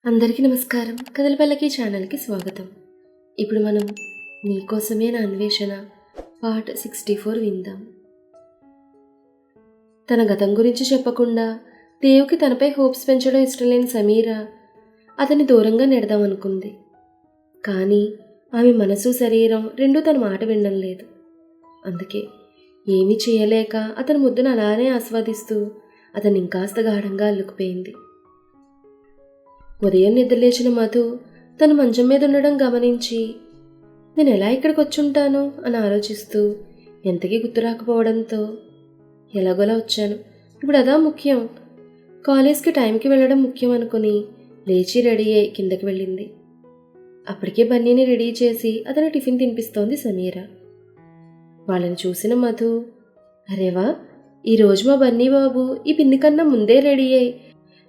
అందరికీ నమస్కారం. కథల పల్లకి ఛానల్కి స్వాగతం. ఇప్పుడు మనం నీకోసమే నా అన్వేషణ పార్ట్ 64 విందాం. తన గతం గురించి చెప్పకుండా దేవ్కి తనపై హోప్స్ పెంచడం ఇష్టం లేని సమీర అతన్ని దూరంగా నెడదాం అనుకుంది. కానీ ఆమె మనసు శరీరం రెండూ తన మాట వినడం లేదు. అందుకే ఏమీ చేయలేక అతని ముద్దును అలానే ఆస్వాదిస్తూ అతను ఇంకాస్త గాఢంగా అల్లుకుపోయింది. ఉదయం నిద్రలేచిన మధు తను మంచం మీద ఉండడం గమనించి నేను ఎలా ఇక్కడికి వచ్చుంటాను అని ఆలోచిస్తూ ఎంతకీ గుర్తు రాకపోవడంతో ఎలాగోలా వచ్చాను, ఇప్పుడు అదా ముఖ్యం, కాలేజ్కి టైంకి వెళ్ళడం ముఖ్యం అనుకుని లేచి రెడీ అయ్యి కిందకి వెళ్ళింది. అప్పటికే బన్నీని రెడీ చేసి అతను టిఫిన్ తినిపిస్తోంది సమీర. వాళ్ళని చూసిన మధు, అరేవా, ఈరోజు మా బన్నీ బాబు ఈ పిన్ని కన్నా ముందే రెడీ అయ్యి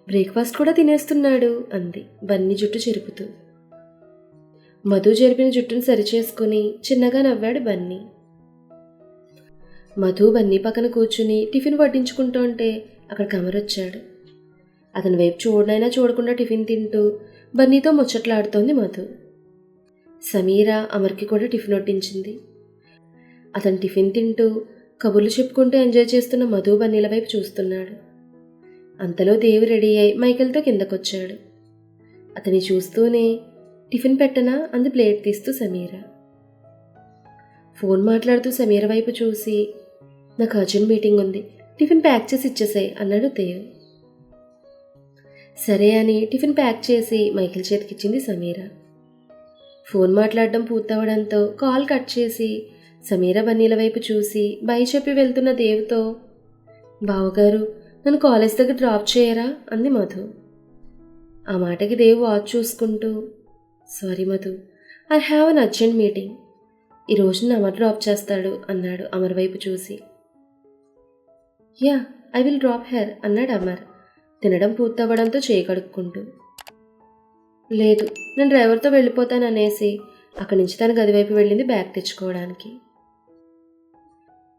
బ్రేక్ఫాస్ట్ కూడా తినేస్తున్నాడు అంది బన్నీ జుట్టు చెరుపుతూ. మధు జరిపిన జుట్టును సరిచేసుకుని చిన్నగా నవ్వాడు బన్నీ. మధు బన్నీ పక్కన కూర్చుని టిఫిన్ వడ్డించుకుంటుంటే అక్కడ కమరొచ్చాడు. అతని వైపు చూడనైనా చూడకుండా టిఫిన్ తింటూ బన్నీతో ముచ్చట్లాడుతోంది మధు. సమీర అమర్కి కూడా టిఫిన్ వడ్డించింది. అతను టిఫిన్ తింటూ కబుర్లు చెప్పుకుంటూ ఎంజాయ్ చేస్తున్న మధు బన్నీల వైపు చూస్తున్నాడు. అంతలో దేవి రెడీ అయి మైకేల్తో కిందకొచ్చాడు. అతని చూస్తూనే టిఫిన్ పెట్టనా అంది ప్లేట్ తీస్తూ సమీర. ఫోన్ మాట్లాడుతూ సమీర వైపు చూసి నాకు అర్జెంట్ మీటింగ్ ఉంది, టిఫిన్ ప్యాక్ చేసి ఇచ్చేసాయి అన్నాడు దేవ్. సరే అని టిఫిన్ ప్యాక్ చేసి మైకేల్ చేతికిచ్చింది సమీర. ఫోన్ మాట్లాడడం పూర్తవడంతో కాల్ కట్ చేసి సమీర బన్నీల వైపు చూసి బై చెప్పి వెళ్తున్న దేవ్తో, బావగారు నన్ను కాలేజ్ దగ్గర డ్రాప్ చేయరా అంది మధు. ఆ మాటకి దేవ్ వాచ్ చూసుకుంటూ, sorry Madhu, I have an urgent meeting, ఈరోజు అమర్ డ్రాప్ చేస్తాడు అన్నాడు అమర్ వైపు చూసి. Ya, I will drop her అన్నాడు అమర్ తినడం పూర్తవ్వడంతో చేయి కడుక్కుంటూ. లేదు, నేను డ్రైవర్తో వెళ్ళిపోతాననేసి అక్కడి నుంచి తన గది వైపు వెళ్ళింది బ్యాగ్ తెచ్చుకోవడానికి.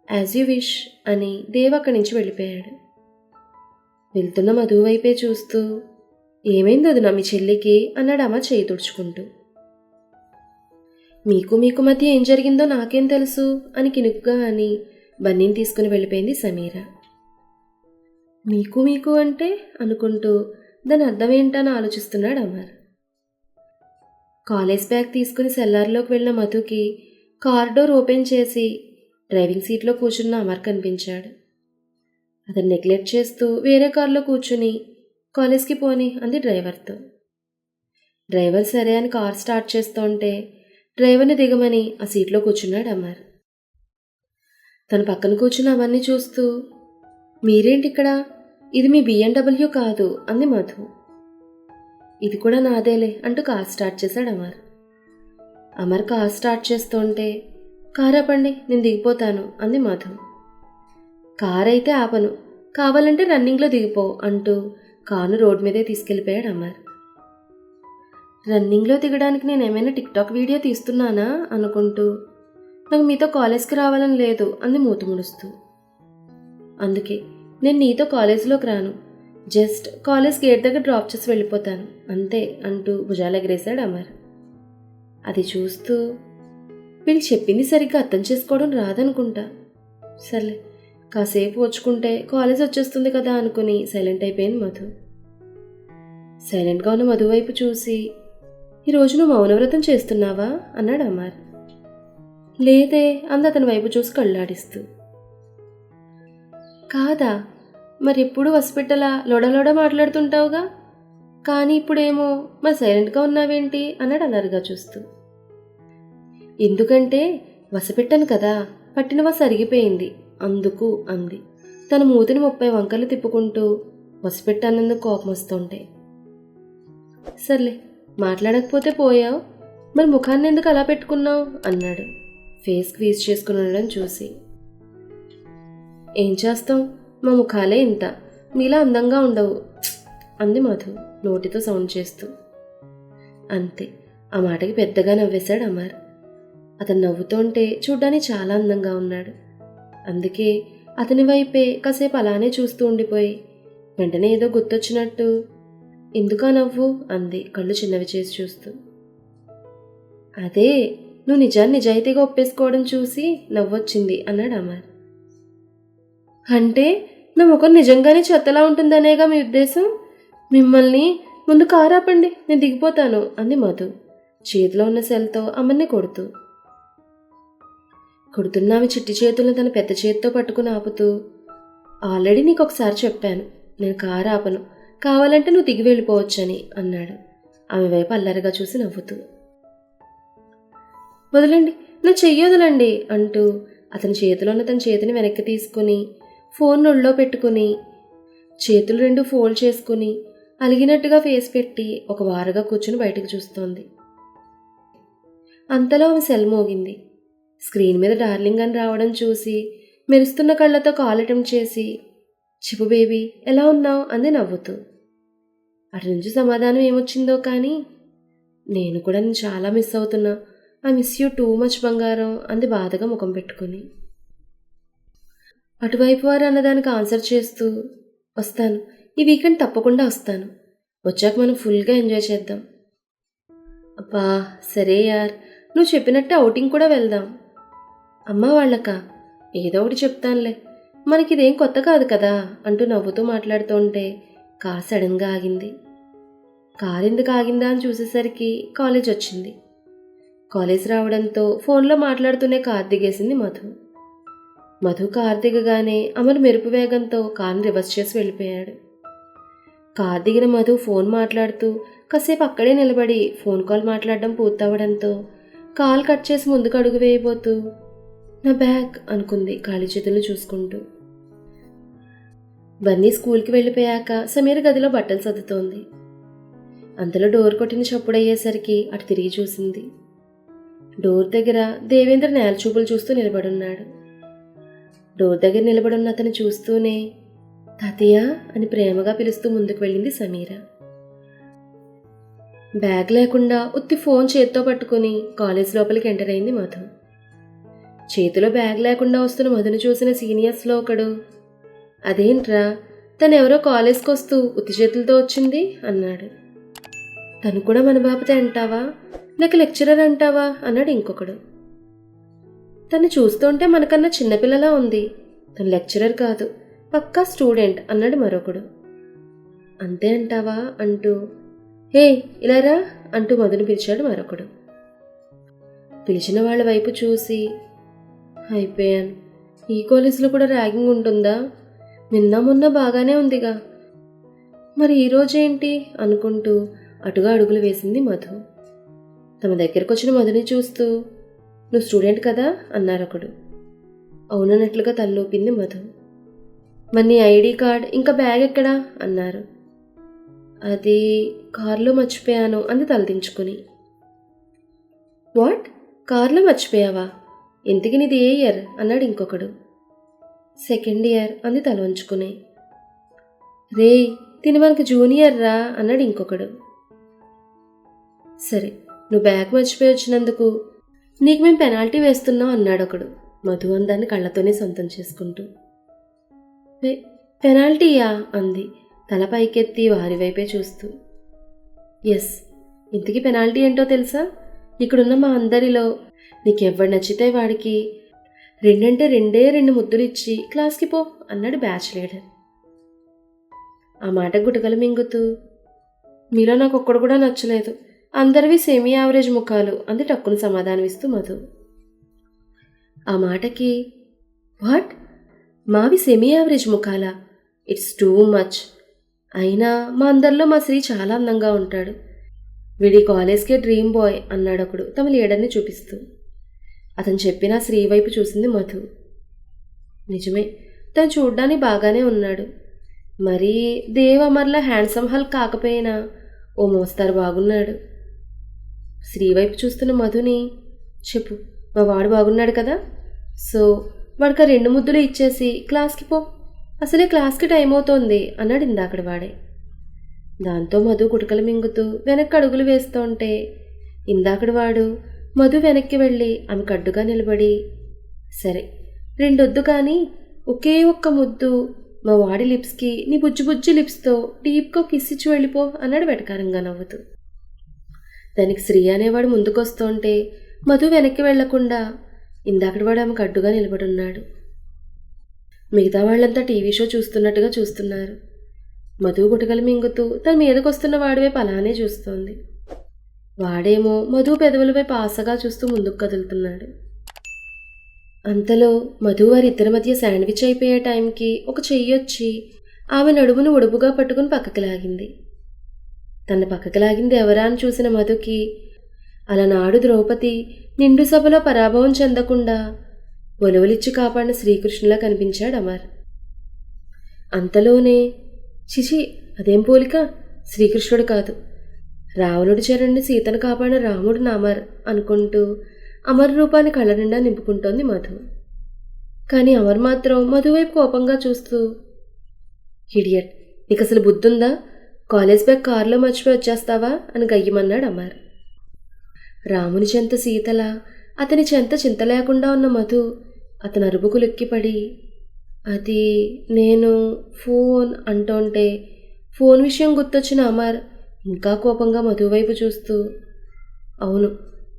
యాజ్ యూ విష్ అని దేవ్ అక్కడి నుంచి వెళ్ళిపోయాడు. వెళ్తున్న మధు వైపే చూస్తూ, ఏమైంది వదినా మీ చెల్లికి అన్నాడు అమ్మ చేయి తుడుచుకుంటూ. మీకు మధ్య ఏం జరిగిందో నాకేం తెలుసు అని కినుగ్గా అని బన్నీని తీసుకుని వెళ్ళిపోయింది సమీర. మీకు అంటే అనుకుంటూ దాని అర్థం ఏంటని ఆలోచిస్తున్నాడు అమర్. కాలేజ్ బ్యాగ్ తీసుకుని సెల్లార్లోకి వెళ్ళిన మధుకి కార్ డోర్ ఓపెన్ చేసి డ్రైవింగ్ సీట్లో కూర్చున్న అమర్ కనిపించాడు. అతను నెగ్లెక్ట్ చేస్తూ వేరే కారులో కూర్చుని కాలేజ్కి పోని అంది డ్రైవర్తో. డ్రైవర్ సరే అని కార్ స్టార్ట్ చేస్తుంటే డ్రైవర్ని దిగమని ఆ సీట్లో కూర్చున్నాడు అమర్. తన పక్కన కూర్చున్న అమర్ని చూస్తూ, మీరేంటి ఇక్కడ, ఇది మీ BMW కాదు అంది మధు. ఇది కూడా నాదేలే అంటూ కార్ స్టార్ట్ చేశాడు అమర్. అమర్ కార్ స్టార్ట్ చేస్తుంటే, కార్ ఆపండి నేను దిగిపోతాను అంది మధు. కార్ అయితే ఆపను, కావాలంటే రన్నింగ్లో దిగిపో అంటూ కారును రోడ్ మీదే తీసుకెళ్ళిపోయాడు అమర్. రన్నింగ్లో దిగడానికి నేను ఏమైనా టిక్టాక్ వీడియో తీస్తున్నానా అనుకుంటూ, నాకు మీతో కాలేజ్కి రావాలని లేదు అంది మూతి ముడుస్తూ. అందుకే నేను నీతో కాలేజీలోకి రాను, జస్ట్ కాలేజ్ గేట్ దగ్గర డ్రాప్ చేసి వెళ్ళిపోతాను అంతే అంటూ భుజాలు ఎగరేశాడు అమర్. అది చూస్తూ, వీళ్ళు చెప్పింది సరిగ్గా అర్థం చేసుకోవడం రాదనుకుంటా, సర్లే కాసేపు వచ్చుకుంటే కాలేజ్ వచ్చేస్తుంది కదా అనుకుని సైలెంట్ అయిపోయింది మధు. సైలెంట్గా ఉన్న మధు వైపు చూసి, ఈరోజు నువ్వు మౌనవ్రతం చేస్తున్నావా అన్నాడు అమర్. లేదే అంది అతని వైపు చూసి కళ్ళాడిస్తూ. కాదా, మరి ఎప్పుడు హాస్పిటలా లొడలోడ మాట్లాడుతుంటావుగా, కానీ ఇప్పుడేమో మరి సైలెంట్గా ఉన్నావేంటి అన్నాడు అలరిగా చూస్తూ. ఎందుకంటే వసపెట్టాను కదా, పట్టిన వస అరిగిపోయింది అందుకు అంది తన మూతిని 30 వంకలు తిప్పుకుంటూ. వసపెట్టానందుకు కోపం వస్తుంటే, సర్లే మాట్లాడకపోతే పోయావు, మరి ముఖాన్ని ఎందుకు అలా పెట్టుకున్నావు అన్నాడు ఫేస్ క్వీజ్ చేసుకుని ఉండడం చూసి. ఏం చేస్తాం, మా ముఖాలే ఇంత, మీలా అందంగా ఉండవు అంది మధు నోటితో సౌండ్ చేస్తూ. అంతే, ఆ మాటకి పెద్దగా నవ్వేశాడు అమర్. అతను నవ్వుతుంటే చూడ్డానికి చాలా అందంగా ఉన్నాడు. అందుకే అతని వైపే కాసేపు అలానే చూస్తూ ఉండిపోయి వెంటనే ఏదో గుర్తొచ్చినట్టు, ఎందుకా నవ్వు అంది కళ్ళు చిన్నవి చేసి చూస్తూ. అదే, నువ్వు నిజాన్ని నిజాయితీగా ఒప్పేసుకోవడం చూసి నవ్వొచ్చింది అన్నాడు అమర్. అంటే నా ముఖం నిజంగానే చెత్తలా ఉంటుందనేగా మీ ఉద్దేశం? మిమ్మల్ని ముందు కారు ఆపండి, నేను దిగిపోతాను అంది మధు చేతిలో ఉన్న సెల్తో అమర్ని కొడుతున్న ఆమె చిట్టి చేతులను తన పెద్ద చేతితో పట్టుకుని ఆపుతూ, ఆల్రెడీ నీకు ఒకసారి చెప్పాను, నేను కారు ఆపను, కావాలంటే నువ్వు దిగి వెళ్ళిపోవచ్చని అన్నాడు ఆమె వైపు అల్లరిగా చూసి నవ్వుతూ. వదలండి, నా చెయ్యి వదలండి అంటూ అతని చేతిలో ఉన్న తన చేతిని వెనక్కి తీసుకుని ఫోన్ ఒళ్ళో పెట్టుకుని చేతులు రెండు ఫోల్డ్ చేసుకుని అలిగినట్టుగా ఫేస్ పెట్టి ఒక వారగా కూర్చుని బయటకు చూస్తోంది. అంతలో ఆమె సెల్ మోగింది. స్క్రీన్ మీద డార్లింగ్ అని రావడం చూసి మెరుస్తున్న కళ్ళతో కాల్ అటెంప్ట్ చేసి, చెప్పు బేబీ, ఎలా ఉన్నావు అంది నవ్వుతూ. అటు నుంచి సమాధానం ఏమొచ్చిందో కానీ, నేను కూడా నేను చాలా మిస్ అవుతున్నా, I miss you too much బంగారం అంది బాధగా ముఖం పెట్టుకుని. అటువైపు వారు అన్నదానికి ఆన్సర్ చేస్తూ, వస్తాను, ఈ వీకెండ్ తప్పకుండా వస్తాను, వచ్చాక మనం ఫుల్గా ఎంజాయ్ చేద్దాం. అబ్బా సరే యార్, నువ్వు చెప్పినట్టే అవుటింగ్ కూడా వెళ్దాం. అమ్మా వాళ్ళకా? ఏదో ఒకటి చెప్తానులే, మనకిదేం కొత్త కాదు కదా అంటూ నవ్వుతూ మాట్లాడుతుంటే కార్ సడన్గా ఆగింది. కారు ఎందుకు ఆగిందా అని చూసేసరికి కాలేజ్ వచ్చింది. కాలేజ్ రావడంతో ఫోన్లో మాట్లాడుతూనే కార్ దిగేసింది మధు కార్ దిగగానే అమర్ మెరుపు వేగంతో కార్ని రివర్స్ చేసి వెళ్ళిపోయాడు. కార్ దిగిన మధు ఫోన్ మాట్లాడుతూ కాసేపు అక్కడే నిలబడి ఫోన్ కాల్ మాట్లాడడం పూర్తవడంతో కాల్ కట్ చేసి ముందుకు అడుగు వేయబోతూ, నా బ్యాగ్ అనుకుంది ఖాళీ చేతులు చూసుకుంటూ. బన్నీ స్కూల్కి వెళ్ళిపోయాక సమీర గదిలో బట్టలు సర్దుతోంది. అంతలో డోర్ కొట్టిన చప్పుడయ్యేసరికి అటు తిరిగి చూసింది. డోర్ దగ్గర దేవేంద్ర నేలచూపులు చూస్తూ నిలబడున్నాడు. డోర్ దగ్గర నిలబడున్న అతను చూస్తూనే తాతయ్య అని ప్రేమగా పిలుస్తూ ముందుకు వెళ్ళింది సమీర. బ్యాగ్ లేకుండా ఉత్తి ఫోన్ చేత్తో పట్టుకుని కాలేజ్ లోపలికి ఎంటర్ అయింది మధు. చేతిలో బ్యాగ్ లేకుండా వస్తున్న మధును చూసిన సీనియర్స్లో ఒకడు, అదేంట్రా తనెవరో కాలేజ్కి వస్తూ ఉత్తి చేతులతో వచ్చింది అన్నాడు. తను కూడా మన బాబుతే అంటావా, నాకు లెక్చరర్ అంటావా అన్నాడు ఇంకొకడు. తను చూస్తుంటే మనకన్నా చిన్నపిల్లలా ఉంది, తను లెక్చరర్ కాదు, పక్కా స్టూడెంట్ అన్నాడు మరొకడు. అంతే అంటావా అంటూ, హే ఇలారా అంటూ మధుని పిలిచాడు మరొకడు. పిలిచిన వాళ్ళ వైపు చూసి, అయిపోయాను, ఈ కాలేజీలో కూడా ర్యాగింగ్ ఉంటుందా, నిన్న మొన్న బాగానే ఉందిగా, మరి ఈరోజేంటి అనుకుంటూ అటుగా అడుగులు వేసింది మధు. తమ దగ్గరకు వచ్చిన మధుని చూస్తూ, నువ్వు స్టూడెంట్ కదా అన్నారొకడు. అవునన్నట్లుగా తలూపింది మధు. మరి నీ ఐడి కార్డ్ ఇంకా బ్యాగ్ ఎక్కడా అన్నారు. అది కారులో మర్చిపోయాను అంది తలదించుకుని. వాట్, కారులో మర్చిపోయావా, ఇంతకి నీది ఏ ఇయర్ అన్నాడు ఇంకొకడు. సెకండ్ ఇయర్ అంది తల వంచుకుని. రే తిని మనకి జూనియర్ రా అన్నాడు ఇంకొకడు. సరే, నువ్వు బ్యాగ్ మర్చిపోయి వచ్చినందుకు నీకు మేము పెనాల్టీ వేస్తున్నాం అన్నాడు ఒకడు మధు అందాన్ని కళ్ళతోనే సొంతం చేసుకుంటూ. పెనాల్టీయా అంది తల పైకెత్తి వారి వైపే చూస్తూ. ఎస్, ఇంతకీ పెనాల్టీ ఏంటో తెలుసా, ఇక్కడున్న మా అందరిలో నీకెవ్వడు నచ్చితే వాడికి 2 అంటే 2 ముద్దులు ఇచ్చి క్లాస్కి పో అన్నాడు బ్యాచ్ లీడర్. ఆ మాట గుటకలు మింగుతూ, మీలో నాకు ఒక్కడు కూడా నచ్చలేదు, అందరివి సెమీ యావరేజ్ ముఖాలు అంది టక్కును సమాధానం ఇస్తూ మధు. ఆ మాటకి, వాట్, మావి సెమీ యావరేజ్ ముఖాలా, ఇట్స్ టూ మచ్, అయినా మా అందరిలో మా శ్రీ చాలా అందంగా ఉంటాడు, వీడి కాలేజ్కే డ్రీమ్ బాయ్ అన్నాడు ఒకడు తమ లీడర్ని చూపిస్తూ. అతను చెప్పిన శ్రీ వైపు చూసింది మధు. నిజమే, తను చూడ్డానికి బాగానే ఉన్నాడు, మరీ దేవ్ అమర్లా హ్యాండ్సమ్ హల్ కాకపోయినా ఓ మోస్తారు బాగున్నాడు. శ్రీ వైపు చూస్తున్న మధుని, చెప్పు, మా వాడు బాగున్నాడు కదా, సో వాడికి 2 ముద్దులు ఇచ్చేసి క్లాస్కి పో, అసలే క్లాస్కి టైం అవుతోంది అన్నాడు ఇందాకడి వాడే. దాంతో మధు గుటకలు మింగుతూ వెనక్కి అడుగులు వేస్తుంటే ఇందాకడి వాడు మధు వెనక్కి వెళ్ళి ఆమెకు అడ్డుగా నిలబడి, సరే 2 వద్దు కానీ ఒకే ఒక్క ముద్దు మా వాడి లిప్స్కి నీ బుజ్జి బుజ్జి లిప్స్తో డీప్గా కిస్ ఇచ్చి వెళ్ళిపో అన్నాడు వెటకారంగా నవ్వుతూ. దానికి శ్రీ అనేవాడు ముందుకొస్తుంటే మధు వెనక్కి వెళ్లకుండా ఇందాకటి వాడు ఆమెకు అడ్డుగా నిలబడున్నాడు. మిగతా వాళ్ళంతా టీవీ షో చూస్తున్నట్టుగా చూస్తున్నారు. మధు గుటకలు మింగుతూ తన మీదకొస్తున్న వాడి వైపు అలానే చూస్తోంది. వాడేమో మధు పెదవుల వైపు ఆశగా చూస్తూ ముందుకు కదులుతున్నాడు. అంతలో మధు వారిద్దరి మధ్య శాండ్విచ్ అయిపోయే టైంకి ఒక చెయ్యొచ్చి ఆమె నడుమును ఉడుపుగా పట్టుకుని పక్కకి లాగింది. తన పక్కకి లాగింది ఎవరా అని చూసిన మధుకి అలనాడు ద్రౌపది నిండు సభలో పరాభవం చెందకుండా ఒలువలిచ్చి కాపాడిన శ్రీకృష్ణులా కనిపించాడు అమర్. అంతలోనే చిచి అదేం పోలిక, శ్రీకృష్ణుడు కాదు, రావణుడి చెరని సీతను కాపాడిన రాముడు అమర్ అనుకుంటూ అమర్ రూపాన్ని కళ్ళ నిండా నింపుకుంటోంది మధు. కానీ అమర్ మాత్రం మధు వైపు కోపంగా చూస్తూ, ఇడియట్, నీకు అసలు బుద్ధుందా, కాలేజ్ బ్యాగ్ కారులో మర్చిపోయి వచ్చేస్తావా అని గయ్యమన్నాడు అమర్. రాముని చెంత సీతల అతని చెంత చింత లేకుండా ఉన్న మధు అతని అరుపుకు లిక్కిపడి, అది నేను ఫోన్ అంటోంటే ఫోన్ విషయం గుర్తొచ్చిన అమర్ ఇంకా కోపంగా మధు వైపు చూస్తూ, అవును,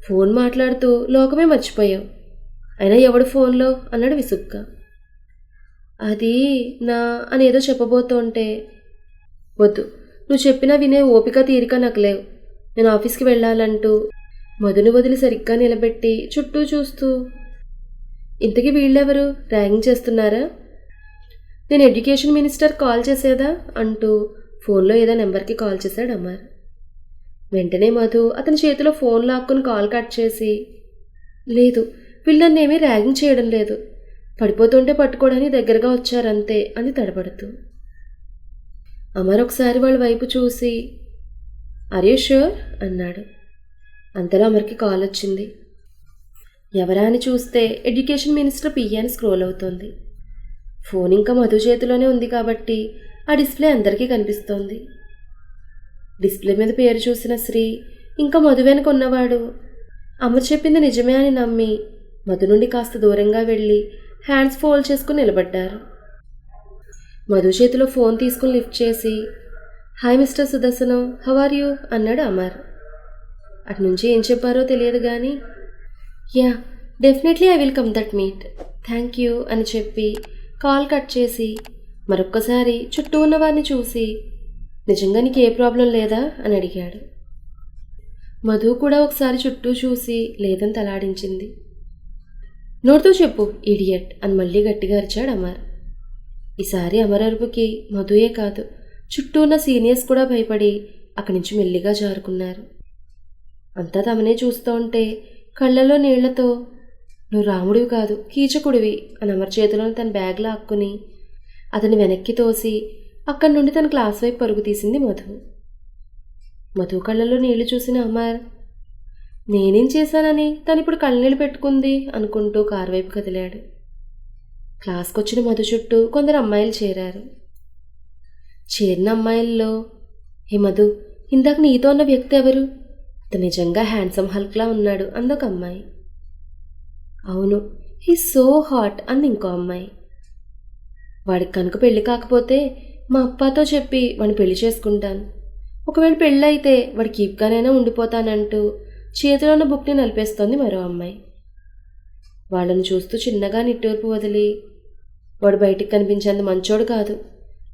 ఫోన్ మాట్లాడుతూ లోకమే మర్చిపోయావు, అయినా ఎవడు ఫోన్లో అన్నాడు విసుగ్గా. అది నా అనేదో చెప్పబోతుంటే, వద్దు, నువ్వు చెప్పినా వినే ఓపిక తీరిక నాకు లేవు, నేను ఆఫీస్కి వెళ్ళాలంటూ మధుని వదిలి సరిగ్గా నిలబెట్టి చుట్టూ చూస్తూ, ఇంతకీ వీళ్ళెవరు, ర్యాగింగ్ చేస్తున్నారా, నేను ఎడ్యుకేషన్ మినిస్టర్ కాల్ చేసేదా అంటూ ఫోన్లో ఏదో నెంబర్కి కాల్ చేశాడు అమర్. వెంటనే మధు అతని చేతిలో ఫోన్ లాక్కుని కాల్ కట్ చేసి, లేదు, వీళ్ళు నన్నేమీ ర్యాగింగ్ చేయడం లేదు, పడిపోతుంటే పట్టుకోవడానికి దగ్గరగా వచ్చారంతే అని తడబడుతూ. అమర్ ఒకసారి వాళ్ళ వైపు చూసి, ఆర్ యూ ష్యూర్ అన్నాడు. అంతలో అమర్కి కాల్ వచ్చింది. ఎవరా అని చూస్తే ఎడ్యుకేషన్ మినిస్టర్ పియ్య అని స్క్రోల్ అవుతోంది. ఫోన్ ఇంకా మధు చేతిలోనే ఉంది కాబట్టి ఆ డిస్ప్లే అందరికీ కనిపిస్తోంది. డిస్ప్లే మీద పేరు చూసిన శ్రీ ఇంకా మధు వెనుక ఉన్నవాడు అమర్ చెప్పింది నిజమే అని నమ్మి మధు నుండి కాస్త దూరంగా వెళ్ళి హ్యాండ్స్ ఫోల్డ్ చేసుకుని నిలబడ్డారు. మధు చేతిలో ఫోన్ తీసుకుని లిఫ్ట్ చేసి, hi Mr Sudarshanam, how are you అన్నాడు అమర్. అటు నుంచి ఏం చెప్పారో తెలియదు కానీ, ya definitely I will come that meet, thank you అని చెప్పి కాల్ కట్ చేసి మరొక్కసారి చుట్టూ ఉన్న వారిని చూసి, నిజంగా నీకు ఏ ప్రాబ్లం లేదా అని అడిగాడు. మధు కూడా ఒకసారి చుట్టూ చూసి లేదని తలాడించింది. నోటితో చెప్పు ఇడియట్ అని మళ్ళీ గట్టిగా అరిచాడు అమర్. ఈసారి అమర్ అరుపుకి మధుయే కాదు చుట్టూ ఉన్న సీనియర్స్ కూడా భయపడి అక్కడి నుంచి మెల్లిగా జారుకున్నారు. అంతా తమనే చూస్తూ ఉంటే కళ్ళలో నీళ్లతో, నువ్వు రాముడివి కాదు కీచకుడివి అని అమర్ చేతిలోని తన బ్యాగ్ లాక్కుని అతని వెనక్కి తోసి అక్కడి నుండి తన క్లాస్ వైపు పరుగు తీసింది మధు. మధు కళ్ళలో నీళ్లు చూసిన అమర్, నేనేం చేశానని తను ఇప్పుడు కళ్ళనీళ్ళు పెట్టుకుంది అనుకుంటూ కారు వైపు కదిలాడు. క్లాస్కొచ్చిన మధు చుట్టూ కొందరు అమ్మాయిలు చేరారు. చేరిన అమ్మాయిల్లో, హే మధు, ఇందాక నీతో ఉన్న వ్యక్తి ఎవరు, అతను నిజంగా హ్యాండ్సమ్ హల్క్లా ఉన్నాడు అందొక అమ్మాయి. అవును, హీ సో హాట్ అంది ఇంకో అమ్మాయి. వాడికి కనుక పెళ్లి కాకపోతే మా అప్పతో చెప్పి వాడిని పెళ్లి చేసుకుంటాను, ఒకవేళ పెళ్ళైతే వాడి కీప్గానైనా ఉండిపోతానంటూ చేతిలో ఉన్న బుక్ని నలిపేస్తోంది మరో అమ్మాయి. వాళ్ళను చూస్తూ చిన్నగా నిట్టూర్పు వదిలి, వాడు బయటికి కనిపించేంత మంచోడు కాదు,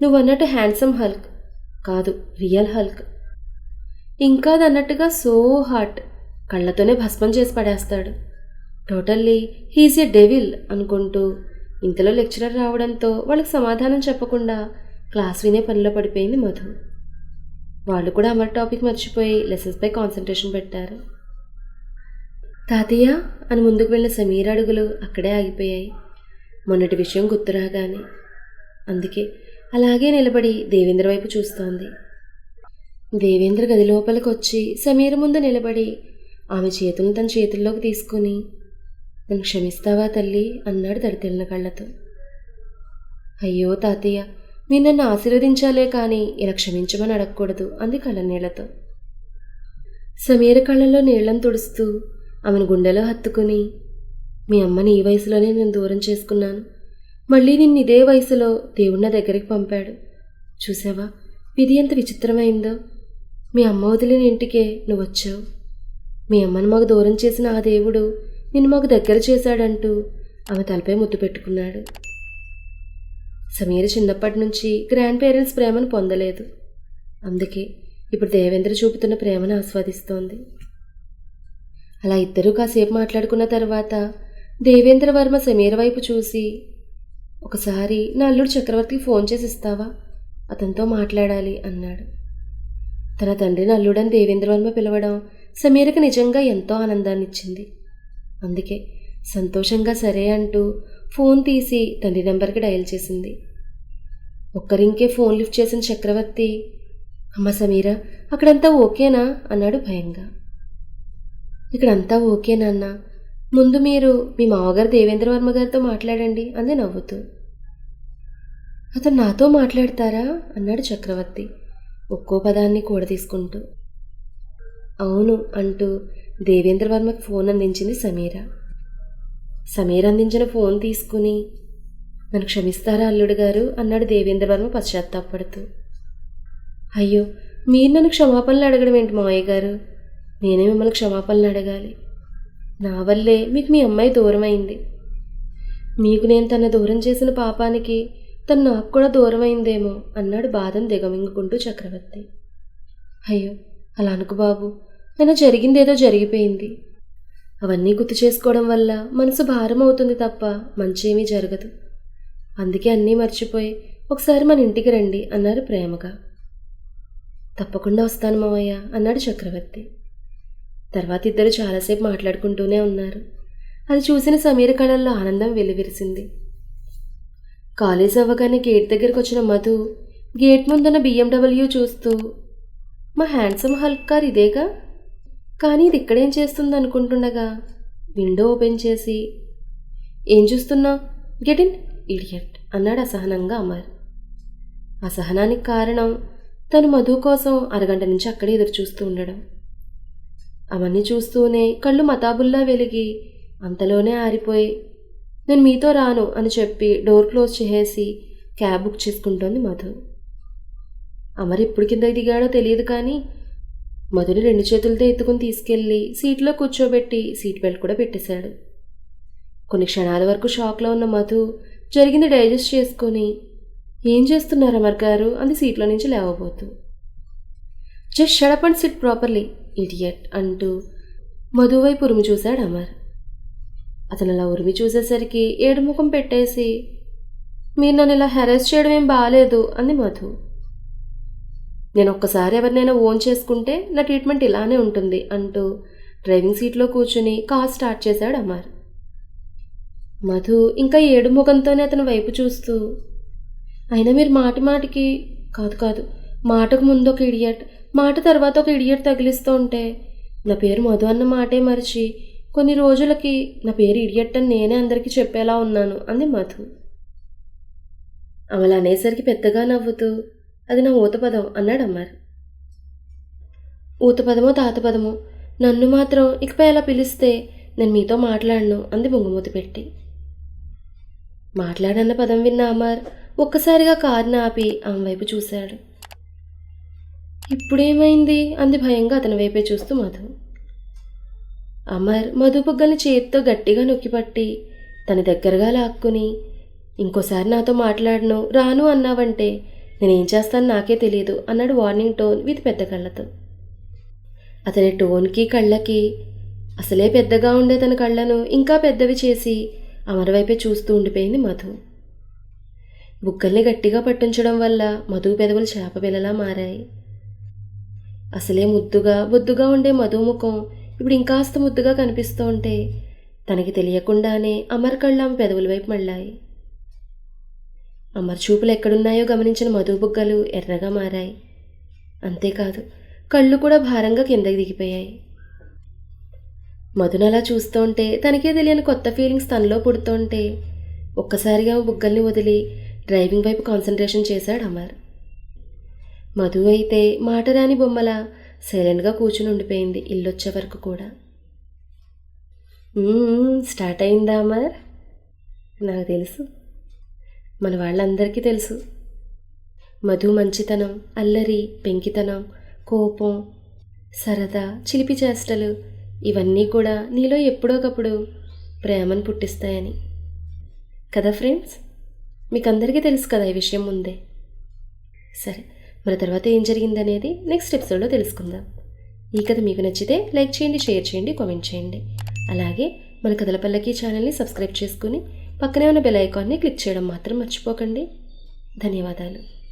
నువ్వన్నట్టు హ్యాండ్సమ్ హల్క్ కాదు, రియల్ హల్క్, ఇంకా అదన్నట్టుగా సో హాట్, కళ్ళతోనే భస్మం చేసి పడేస్తాడు, టోటల్లీ హీజ్ ఎ డెవిల్ అనుకుంటూ ఇంతలో లెక్చరర్ రావడంతో వాళ్ళకి సమాధానం చెప్పకుండా క్లాస్ వినే పనిలో పడిపోయింది మధు. వాళ్ళు కూడా అమర్ టాపిక్ మర్చిపోయి లెసన్స్పై కాన్సన్ట్రేషన్ పెట్టారు. తాతయ్య అని ముందుకు వెళ్ళిన సమీర్ అడుగులు అక్కడే ఆగిపోయాయి. మొన్నటి విషయం గుర్తురాగానే. అందుకే అలాగే నిలబడి దేవేంద్ర వైపు చూస్తోంది. దేవేంద్ర గది లోపలికి వచ్చి సమీర్ ముందు నిలబడి ఆమె చేతులను తన చేతుల్లోకి తీసుకుని, నన్ను క్షమిస్తావా తల్లి అన్నాడు తడితెలిన కళ్ళతో. అయ్యో తాతయ్య, మీరు నన్ను ఆశీర్వదించాలే కానీ ఇలా క్షమించమని అడగకూడదు అంది కళ్ళనీళ్లతో. సమీర కళ్ళల్లో నీళ్లను తుడుస్తూ ఆమెను గుండెలో హత్తుకుని, మీ అమ్మని ఈ వయసులోనే నేను దూరం చేసుకున్నాను, మళ్ళీ నిన్ను ఇదే వయసులో దేవుడు నా దగ్గరికి పంపాడు. చూసావా విధి ఎంత విచిత్రమైందో. మీ అమ్మ వదిలిన ఇంటికే నువ్వు వచ్చావు. మీ అమ్మను మాకు దూరం చేసిన ఆ దేవుడు నిన్ను మాకు దగ్గర చేశాడంటూ ఆమె తలపై ముద్దు పెట్టుకున్నాడు. సమీర చిన్నప్పటి నుంచి గ్రాండ్ పేరెంట్స్ ప్రేమను పొందలేదు. అందుకే ఇప్పుడు దేవేంద్ర చూపుతున్న ప్రేమను ఆస్వాదిస్తోంది. అలా ఇద్దరూ కాసేపు మాట్లాడుకున్న తర్వాత దేవేంద్ర వర్మ సమీర వైపు చూసి, ఒకసారి నా అల్లుడు చక్రవర్తికి ఫోన్ చేసి ఇస్తావా, అతనితో మాట్లాడాలి అన్నాడు. తన తండ్రిని అల్లుడని దేవేంద్ర వర్మ పిలవడం సమీరకు నిజంగా ఎంతో ఆనందాన్ని ఇచ్చింది. అందుకే సంతోషంగా సరే అంటూ ఫోన్ తీసి తండ్రి నెంబర్కి డయల్ చేసింది. ఒక్కరింకే ఫోన్ లిఫ్ట్ చేసిన చక్రవర్తి, అమ్మ సమీర, అక్కడంతా ఓకేనా అన్నాడు భయంగా. ఇక్కడంతా ఓకేనా అన్న, ముందు మీరు మీ మామగారు దేవేంద్ర వర్మ గారితో మాట్లాడండి అంది నవ్వుతూ. అతను నాతో మాట్లాడతారా అన్నాడు చక్రవర్తి ఒక్కో పదాన్ని కూడా తీసుకుంటూ. అవును అంటూ దేవేంద్ర వర్మకి ఫోన్ అందించింది సమీర. సమీర అందించిన ఫోన్ తీసుకుని, నన్ను క్షమిస్తారా అల్లుడు గారు అన్నాడు దేవేంద్ర వర్మ పశ్చాత్తాపడుతూ. అయ్యో, మీరు నన్ను క్షమాపణలు అడగడం ఏంటి మావయ్య గారు, నేనే మిమ్మల్ని క్షమాపణలు అడగాలి. నా వల్లే మీకు మీ అమ్మాయి దూరం అయింది. మీకు నేను తన దూరం చేసిన పాపానికి తను నాకు కూడా దూరం అయిందేమో అన్నాడు బాధను దిగమింగుకుంటూ చక్రవర్తి. అయ్యో అలా అనుకు బాబు, నేను జరిగిందేదో జరిగిపోయింది. అవన్నీ గుర్తు చేసుకోవడం వల్ల మనసు భారం అవుతుంది తప్ప మంచేమీ జరగదు. అందుకే అన్నీ మర్చిపోయి ఒకసారి మన ఇంటికి రండి అన్నారు ప్రేమగా. తప్పకుండా వస్తాను మావయ్య అన్నాడు చక్రవర్తి. తర్వాత ఇద్దరు చాలాసేపు మాట్లాడుకుంటూనే ఉన్నారు. అది చూసిన సమీర కళల్లో ఆనందం వెలువిరిసింది. కాలేజ్ అవ్వగానే గేట్ దగ్గరికి వచ్చిన మధు గేట్ ముందున్న BMW చూస్తూ, మా హ్యాండ్సమ్ హల్క్ కార్ ఇదేగా, కానీ ఇది ఇక్కడేం చేస్తుంది అనుకుంటుండగా విండో ఓపెన్ చేసి, ఏం చూస్తున్నావు, గెట్ ఇన్ ఇడియట్ అన్నాడు అసహనంగా అమర్. అసహనానికి కారణం తను మధు కోసం అరగంట నుంచి అక్కడే ఎదురు చూస్తూ ఉండడం. అవన్నీ చూస్తూనే కళ్ళు మతాబుల్లా వెలిగి అంతలోనే ఆరిపోయి, నేను మీతో రాను అని చెప్పి డోర్ క్లోజ్ చేసేసి క్యాబ్ బుక్ చేసుకుంటోంది మధు. అమర్ ఇప్పుడు కిందకి దిగాడో తెలియదు, కానీ మధుని 2 చేతులతో ఎత్తుకుని తీసుకెళ్లి సీట్లో కూర్చోబెట్టి సీట్ బెల్ట్ కూడా పెట్టేశాడు. కొన్ని క్షణాల వరకు షాక్లో ఉన్న మధు జరిగింది డైజెస్ట్ చేసుకొని, ఏం చేస్తున్నారు అమర్ గారు అంది సీట్లో నుంచి లేవబోతూ. Just shut up and sit properly idiot అంటూ మధు వైపు ఉరిమి చూశాడు అమర్. అతను అలా ఉరిమి చూసేసరికి ఏడుముఖం పెట్టేసి, మీరు నన్ను ఇలా హెరాస్ చేయడం ఏం బాగాలేదు అంది మధు. నేను ఒక్కసారి ఎవరినైనా ఓన్ చేసుకుంటే నా ట్రీట్మెంట్ ఇలానే ఉంటుంది అంటూ డ్రైవింగ్ సీట్లో కూర్చుని కార్ స్టార్ట్ చేశాడు అమర్. మధు ఇంకా ఏడుముఖంతోనే అతని వైపు చూస్తూ, అయినా మీరు మాటి మాటికి కాదు మాటకు ముందు ఒక ఇడియట్, మాట తర్వాత ఒక ఇడియట్ తగిలిస్తూ ఉంటే నా పేరు మధు అన్న మాటే మరిచి కొన్ని రోజులకి నా పేరు ఇడియట్ అని నేనే అందరికీ చెప్పేలా ఉన్నాను అంది మధు. అమలు అనేసరికి పెద్దగా నవ్వుతూ, అది నా ఊతపదం అన్నాడు అమర్. ఊతపదమో తాతపదమో, నన్ను మాత్రం ఇకపై అలా పిలిస్తే నేను మీతో మాట్లాడను అంది బొంగుమూతి పెట్టి. మాట్లాడన్న పదం విన్న అమర్ ఒక్కసారిగా కారుని ఆపి ఆమె వైపు చూశాడు. ఇప్పుడేమైంది అంది భయంగా అతని వైపే చూస్తూ మధు. అమర్ మధు బుగ్గల్ని చేతితో గట్టిగా నొక్కిపట్టి తన దగ్గరగా లాక్కుని, ఇంకోసారి నాతో మాట్లాడను రాను అన్నావంటే నేనేం చేస్తాను నాకే తెలియదు అన్నాడు వార్నింగ్ టోన్ విత్ పెద్ద కళ్ళతో. అతని టోన్కి కళ్ళకి అసలే పెద్దగా ఉండే తన కళ్ళను ఇంకా పెద్దవి చేసి అమర్ వైపే చూస్తూ ఉండిపోయింది మధు. బుగ్గల్ని గట్టిగా పట్టించడం వల్ల మధు పెదవులు చేప పిల్లలా మారాయి. అసలే ముద్దుగా బొద్దుగా ఉండే మధు ముఖం ఇప్పుడు ఇంకాస్త ముద్దుగా కనిపిస్తూ ఉంటే తనకి తెలియకుండానే అమర్ కళ్ళు ఆమె పెదవుల వైపు మళ్ళాయి. అమర్ చూపులు ఎక్కడున్నాయో గమనించిన మధు బుగ్గలు ఎర్రగా మారాయి. అంతేకాదు కళ్ళు కూడా భారంగా కిందకి దిగిపోయాయి. మధును అలా చూస్తుంటే తనకే తెలియని కొత్త ఫీలింగ్స్ తనలో పుడుతుంటే ఒక్కసారిగా బుగ్గల్ని వదిలి డ్రైవింగ్ వైపు కాన్సన్ట్రేషన్ చేశాడు అమర్. మధు అయితే మాటరాని బొమ్మల సైలెంట్గా కూర్చుని ఉండిపోయింది ఇల్లొచ్చే వరకు కూడా. స్టార్ట్ అయిందా అమర్? నాకు తెలుసు మన వాళ్ళందరికీ తెలుసు. మధు మంచితనం, అల్లరి, పెంకితనం, కోపం, సరదా, చిలిపి చేష్టలు ఇవన్నీ కూడా నీలో ఎప్పుడోకప్పుడు ప్రేమను పుట్టిస్తాయని. కదా ఫ్రెండ్స్? మీకు అందరికీ తెలుసు కదా ఈ విషయం ముందే. సరే, మన తర్వాత ఏం జరిగిందనేది నెక్స్ట్ ఎపిసోడ్లో తెలుసుకుందాం. ఈ కథ మీకు నచ్చితే లైక్ చేయండి, షేర్ చేయండి, కామెంట్ చేయండి. అలాగే మన కథల పల్లకి ఛానల్ని సబ్స్క్రైబ్ చేసుకుని పక్కనే ఉన్న బెల్ ఐకాన్ని క్లిక్ చేయడం మాత్రం మర్చిపోకండి. ధన్యవాదాలు.